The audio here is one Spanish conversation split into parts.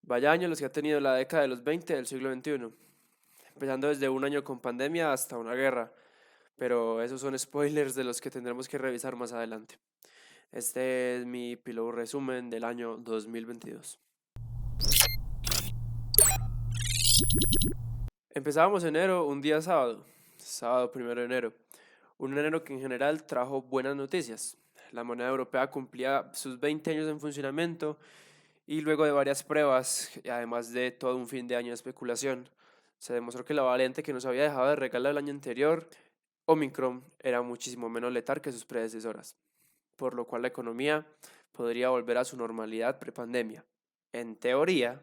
Vaya años los que ha tenido la década de los 20 del siglo XXI, empezando desde un año con pandemia hasta una guerra, pero esos son spoilers de los que tendremos que revisar más adelante. Este es mi pillow resumen del año 2022. Empezábamos enero un día sábado, sábado 1 de enero, un enero que en general trajo buenas noticias. La moneda europea cumplía sus 20 años en funcionamiento y luego de varias pruebas, y además de todo un fin de año de especulación, se demostró que la variante que nos había dejado de regalo el año anterior, Omicron, era muchísimo menos letal que sus predecesoras, por lo cual la economía podría volver a su normalidad prepandemia. En teoría,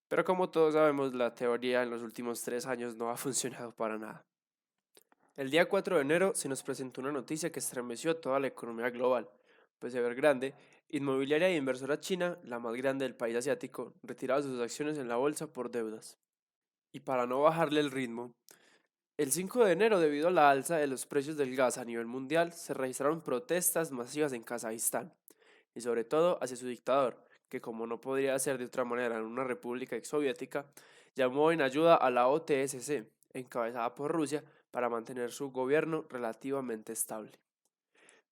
pero como todos sabemos, la teoría en los últimos 3 años no ha funcionado para nada. El día 4 de enero se nos presentó una noticia que estremeció toda la economía global, pues Evergrande, inmobiliaria e inversora china, la más grande del país asiático, retiraba sus acciones en la bolsa por deudas. Y para no bajarle el ritmo, el 5 de enero, debido a la alza de los precios del gas a nivel mundial, se registraron protestas masivas en Kazajistán, y sobre todo hacia su dictador, que como no podría ser de otra manera en una república exsoviética, llamó en ayuda a la OTSC, encabezada por Rusia, para mantener su gobierno relativamente estable.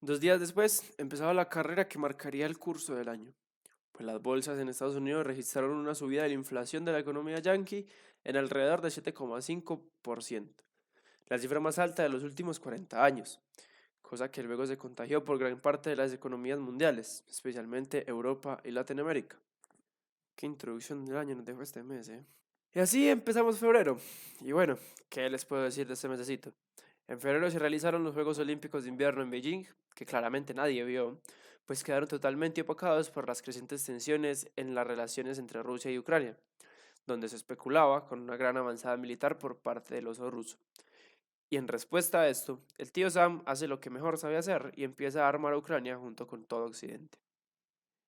2 días después empezaba la carrera que marcaría el curso del año, pues las bolsas en Estados Unidos registraron una subida de la inflación de la economía yankee en alrededor de 7,5%, la cifra más alta de los últimos 40 años, cosa que luego se contagió por gran parte de las economías mundiales, especialmente Europa y Latinoamérica. Qué introducción del año nos dejó este mes, ¿eh? Y así empezamos febrero. Y bueno, ¿qué les puedo decir de este mesecito? En febrero se realizaron los Juegos Olímpicos de Invierno en Beijing, que claramente nadie vio, pues quedaron totalmente opacados por las crecientes tensiones en las relaciones entre Rusia y Ucrania, donde se especulaba con una gran avanzada militar por parte del oso ruso. Y en respuesta a esto, el tío Sam hace lo que mejor sabe hacer y empieza a armar a Ucrania junto con todo Occidente.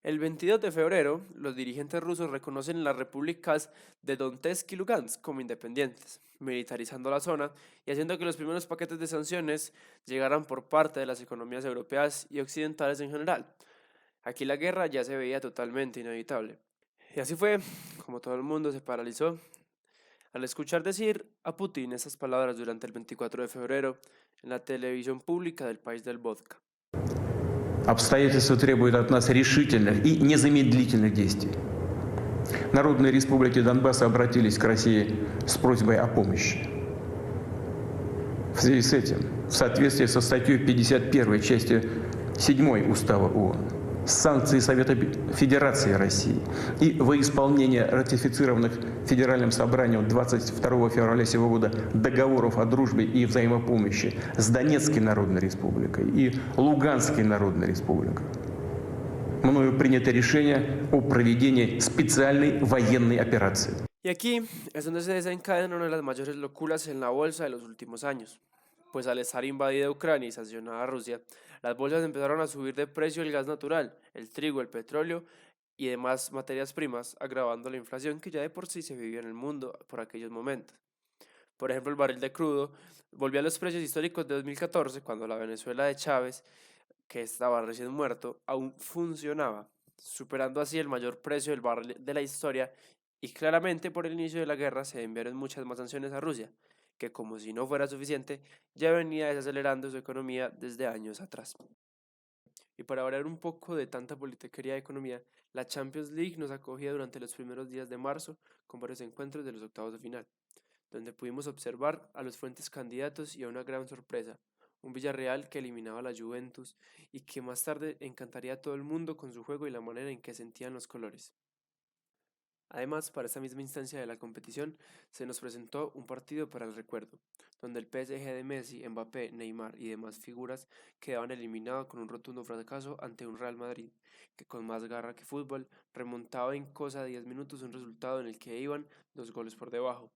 El 22 de febrero, los dirigentes rusos reconocen las repúblicas de Donetsk y Lugansk como independientes, militarizando la zona y haciendo que los primeros paquetes de sanciones llegaran por parte de las economías europeas y occidentales en general. Aquí la guerra ya se veía totalmente inevitable. Y así fue, como todo el mundo se paralizó al escuchar decir a Putin esas palabras durante el 24 de febrero en la televisión pública del país del vodka. Обстоятельства требуют от нас решительных и незамедлительных действий. Народные республики Донбасса обратились к России с просьбой о помощи. В связи с этим, в соответствии со статьей 51 части 7 Устава ООН, санкции Совета Федерации России и во исполнение ратифицированных Федеральным собранием 22 февраля сего года договоров о дружбе и взаимопомощи с Донецкой Народной Республикой и Луганской Народной Республикой, мною принято решение о проведении специальной военной операции. Y aquí es donde se desencadena una de las mayores locuras en la bolsa de los últimos años. Pues al estar invadida Ucrania y sancionada Rusia, las bolsas empezaron a subir de precio el gas natural, el trigo, el petróleo y demás materias primas, agravando la inflación que ya de por sí se vivía en el mundo por aquellos momentos. Por ejemplo, el barril de crudo volvió a los precios históricos de 2014, cuando la Venezuela de Chávez, que estaba recién muerto, aún funcionaba, superando así el mayor precio del barril de la historia, y claramente por el inicio de la guerra se enviaron muchas más sanciones a Rusia, que como si no fuera suficiente, ya venía desacelerando su economía desde años atrás. Y para hablar un poco de tanta politiquería de economía, la Champions League nos acogía durante los primeros días de marzo con varios encuentros de los octavos de final, donde pudimos observar a los fuertes candidatos y a una gran sorpresa, un Villarreal que eliminaba a la Juventus y que más tarde encantaría a todo el mundo con su juego y la manera en que sentían los colores. Además, para esta misma instancia de la competición, se nos presentó un partido para el recuerdo, donde el PSG de Messi, Mbappé, Neymar y demás figuras quedaban eliminados con un rotundo fracaso ante un Real Madrid, que con más garra que fútbol remontaba en cosa de 10 minutos un resultado en el que iban 2 goles por debajo.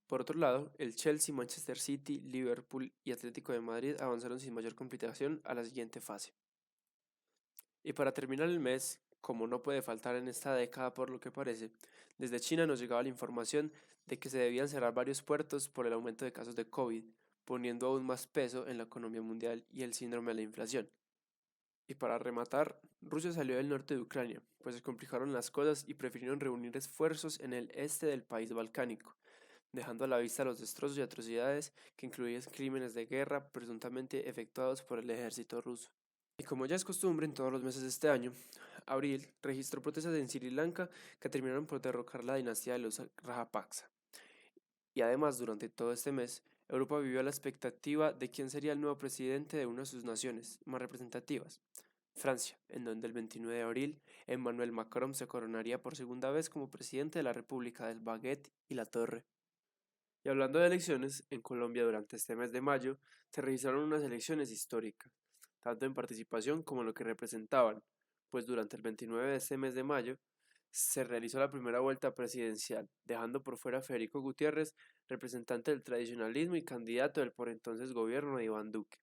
Por otro lado, el Chelsea, Manchester City, Liverpool y Atlético de Madrid avanzaron sin mayor complicación a la siguiente fase. Y para terminar el mes, como no puede faltar en esta década por lo que parece, desde China nos llegaba la información de que se debían cerrar varios puertos por el aumento de casos de COVID, poniendo aún más peso en la economía mundial y el síndrome de la inflación. Y para rematar, Rusia salió del norte de Ucrania, pues se complicaron las cosas y prefirieron reunir esfuerzos en el este del país balcánico, dejando a la vista los destrozos y atrocidades que incluían crímenes de guerra presuntamente efectuados por el ejército ruso. Y como ya es costumbre en todos los meses de este año, abril registró protestas en Sri Lanka que terminaron por derrocar la dinastía de los Rajapaksa. Y además, durante todo este mes, Europa vivió la expectativa de quién sería el nuevo presidente de una de sus naciones más representativas, Francia, en donde el 29 de abril Emmanuel Macron se coronaría por segunda vez como presidente de la República del Baguette y la Torre. Y hablando de elecciones, en Colombia durante este mes de mayo se realizaron unas elecciones históricas, tanto en participación como en lo que representaban, pues durante el 29 de este mes de mayo se realizó la primera vuelta presidencial, dejando por fuera a Federico Gutiérrez, representante del tradicionalismo y candidato del por entonces gobierno de Iván Duque.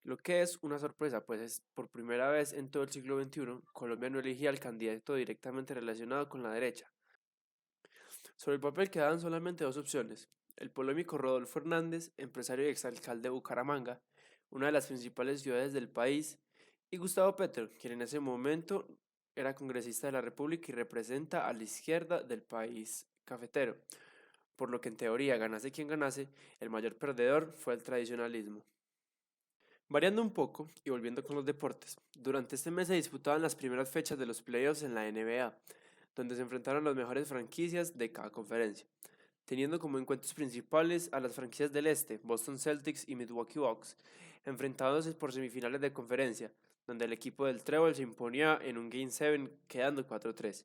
Lo que es una sorpresa, pues es por primera vez en todo el siglo XXI, Colombia no elegía al candidato directamente relacionado con la derecha. Sobre el papel quedaban solamente dos opciones: el polémico Rodolfo Hernández, empresario y exalcalde de Bucaramanga, una de las principales ciudades del país, y Gustavo Petro, quien en ese momento era congresista de la República y representa a la izquierda del país cafetero, por lo que en teoría, ganase quien ganase, el mayor perdedor fue el tradicionalismo. Variando un poco y volviendo con los deportes, durante este mes se disputaban las primeras fechas de los playoffs en la NBA, donde se enfrentaron las mejores franquicias de cada conferencia, teniendo como encuentros principales a las franquicias del este, Boston Celtics y Milwaukee Bucks, enfrentándose por semifinales de conferencia, donde el equipo del Trébol se imponía en un Game 7 quedando 4-3.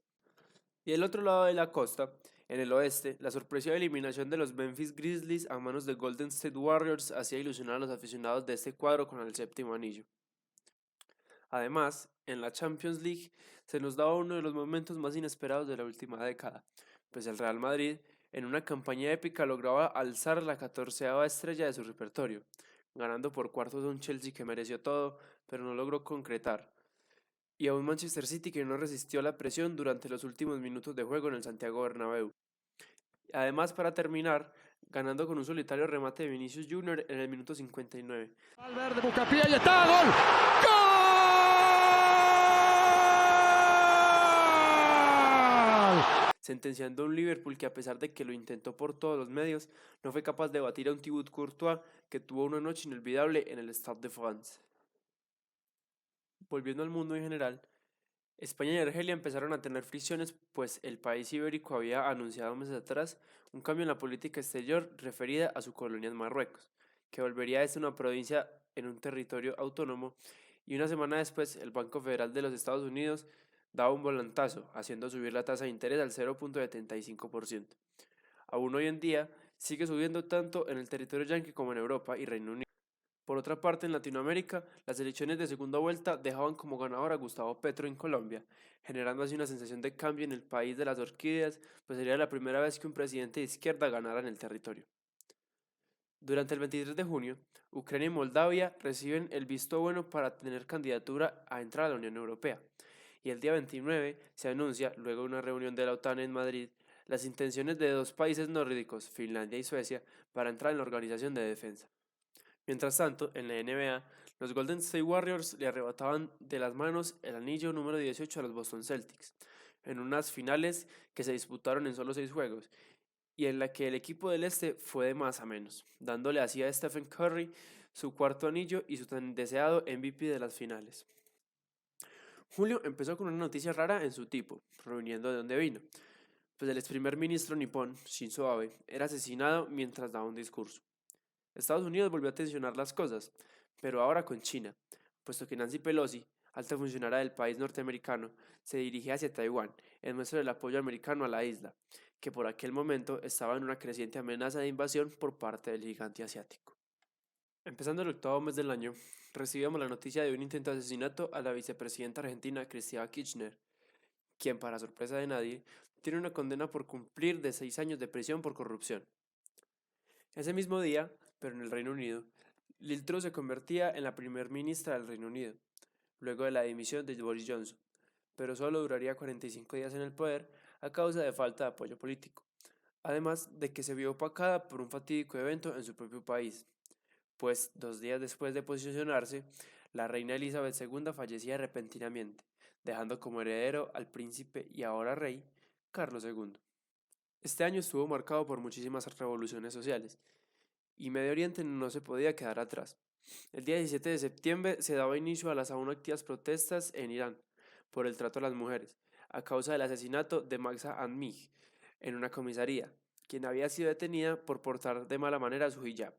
Y del otro lado de la costa, en el oeste, la sorpresiva eliminación de los Memphis Grizzlies a manos de Golden State Warriors hacía ilusionar a los aficionados de este cuadro con el séptimo anillo. Además, en la Champions League se nos daba uno de los momentos más inesperados de la última década, pues el Real Madrid, en una campaña épica, lograba alzar la 14ª estrella de su repertorio, ganando por cuartos a un Chelsea que mereció todo, pero no logró concretar, y a un Manchester City que no resistió la presión durante los últimos minutos de juego en el Santiago Bernabéu. Además, para terminar, ganando con un solitario remate de Vinicius Junior en el minuto 59. Valverde busca pie y está, gol. ¡Gol! Sentenciando a un Liverpool que, a pesar de que lo intentó por todos los medios, no fue capaz de batir a un Thibaut Courtois que tuvo una noche inolvidable en el Stade de France. Volviendo al mundo en general, España y Argelia empezaron a tener fricciones, pues el país ibérico había anunciado meses atrás un cambio en la política exterior referida a su colonia en Marruecos, que volvería a ser una provincia en un territorio autónomo, y una semana después el Banco Federal de los Estados Unidos daba un volantazo, haciendo subir la tasa de interés al 0.75%. Aún hoy en día sigue subiendo tanto en el territorio yanqui como en Europa y Reino Unido. Por otra parte, en Latinoamérica, las elecciones de segunda vuelta dejaban como ganador a Gustavo Petro en Colombia, generando así una sensación de cambio en el país de las orquídeas, pues sería la primera vez que un presidente de izquierda ganara en el territorio. Durante el 23 de junio, Ucrania y Moldavia reciben el visto bueno para tener candidatura a entrar a la Unión Europea, y el día 29 se anuncia, luego de una reunión de la OTAN en Madrid, las intenciones de dos países nórdicos, Finlandia y Suecia, para entrar en la Organización de Defensa. Mientras tanto, en la NBA, los Golden State Warriors le arrebataban de las manos el anillo número 18 a los Boston Celtics, en unas finales que se disputaron en solo 6 juegos, y en la que el equipo del este fue de más a menos, dándole así a Stephen Curry su cuarto anillo y su tan deseado MVP de las finales. Julio empezó con una noticia rara en su tipo, reuniendo de dónde vino, pues el ex primer ministro nipón, Shinzo Abe, era asesinado mientras daba un discurso. Estados Unidos volvió a tensionar las cosas, pero ahora con China, puesto que Nancy Pelosi, alta funcionaria del país norteamericano, se dirigía hacia Taiwán en muestra del apoyo americano a la isla, que por aquel momento estaba en una creciente amenaza de invasión por parte del gigante asiático. Empezando el octavo mes del año, recibíamos la noticia de un intento de asesinato a la vicepresidenta argentina Cristina Kirchner, quien, para sorpresa de nadie, tiene una condena por cumplir de 6 años de prisión por corrupción. Ese mismo día, pero en el Reino Unido, Liz Truss se convertía en la primer ministra del Reino Unido, luego de la dimisión de Boris Johnson, pero solo duraría 45 días en el poder a causa de falta de apoyo político, además de que se vio opacada por un fatídico evento en su propio país, pues 2 días después de posicionarse, la reina Elizabeth II fallecía repentinamente, dejando como heredero al príncipe y ahora rey Carlos II. Este año estuvo marcado por muchísimas revoluciones sociales, y Medio Oriente no se podía quedar atrás. El día 17 de septiembre se daba inicio a las aún activas protestas en Irán por el trato a las mujeres, a causa del asesinato de Mahsa Amini en una comisaría, quien había sido detenida por portar de mala manera su hijab.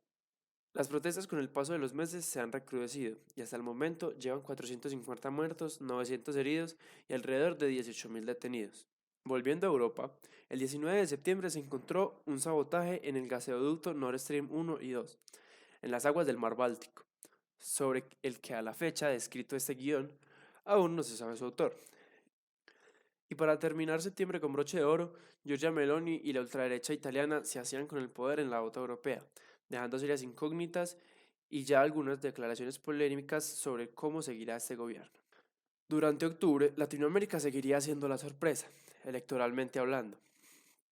Las protestas con el paso de los meses se han recrudecido y hasta el momento llevan 450 muertos, 900 heridos y alrededor de 18.000 detenidos. Volviendo a Europa, el 19 de septiembre se encontró un sabotaje en el gasoducto Nord Stream 1 y 2, en las aguas del mar Báltico, sobre el que a la fecha descrito este guión aún no se sabe su autor. Y para terminar septiembre con broche de oro, Giorgia Meloni y la ultraderecha italiana se hacían con el poder en la bota europea, dejando serias incógnitas y ya algunas declaraciones polémicas sobre cómo seguirá este gobierno. Durante octubre, Latinoamérica seguiría siendo la sorpresa, electoralmente hablando,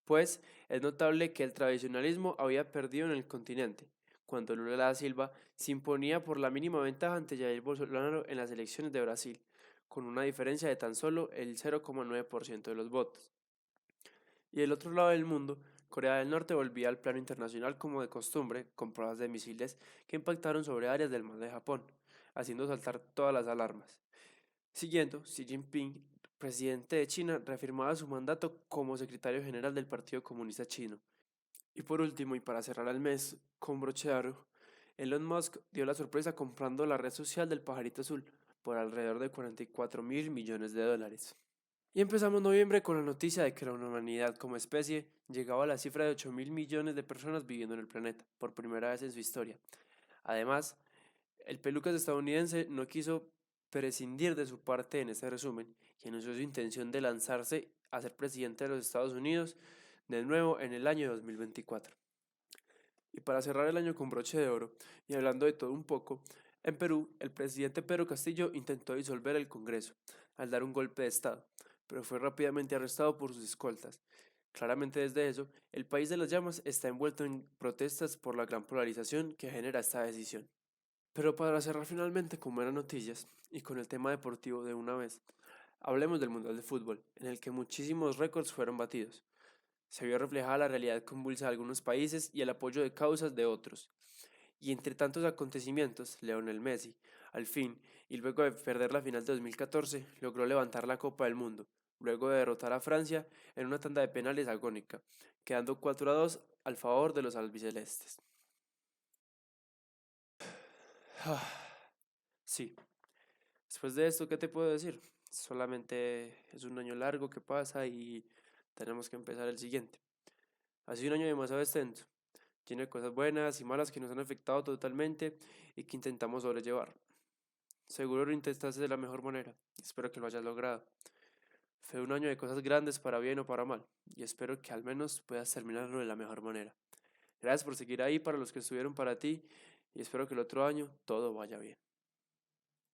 pues es notable que el tradicionalismo había perdido en el continente, cuando Lula da Silva se imponía por la mínima ventaja ante Jair Bolsonaro en las elecciones de Brasil, con una diferencia de tan solo el 0,9% de los votos. Y del otro lado del mundo, Corea del Norte volvía al plano internacional como de costumbre, con pruebas de misiles que impactaron sobre áreas del mar de Japón, haciendo saltar todas las alarmas. Siguiendo, Xi Jinping, presidente de China, reafirmaba su mandato como secretario general del Partido Comunista Chino. Y por último, y para cerrar el mes con broche de oro, Elon Musk dio la sorpresa comprando la red social del pajarito azul por alrededor de 44.000 millones de dólares. Y empezamos noviembre con la noticia de que la humanidad como especie llegaba a la cifra de 8.000 millones de personas viviendo en el planeta, por primera vez en su historia. Además, el pelucas estadounidense no quiso prescindir de su parte en este resumen y anunció su intención de lanzarse a ser presidente de los Estados Unidos de nuevo en el año 2024. Y para cerrar el año con broche de oro, y hablando de todo un poco, en Perú, el presidente Pedro Castillo intentó disolver el Congreso, al dar un golpe de Estado, pero fue rápidamente arrestado por sus escoltas. Claramente desde eso, el país de las llamas está envuelto en protestas por la gran polarización que genera esta decisión. Pero para cerrar finalmente con buenas noticias, y con el tema deportivo de una vez, hablemos del Mundial de Fútbol, en el que muchísimos récords fueron batidos. Se vio reflejada la realidad convulsa de algunos países y el apoyo de causas de otros. Y entre tantos acontecimientos, Lionel Messi, al fin, y luego de perder la final de 2014, logró levantar la Copa del Mundo, luego de derrotar a Francia en una tanda de penales agónica, quedando 4-2 al favor de los albicelestes. Sí, después de esto, ¿qué te puedo decir? Solamente es un año largo que pasa y tenemos que empezar el siguiente. Ha sido un año demasiado extenso, lleno de cosas buenas y malas que nos han afectado totalmente y que intentamos sobrellevar. Seguro lo intentaste de la mejor manera, espero que lo hayas logrado. Fue un año de cosas grandes para bien o para mal, y espero que al menos puedas terminarlo de la mejor manera. Gracias por seguir ahí para los que estuvieron para ti, y espero que el otro año todo vaya bien.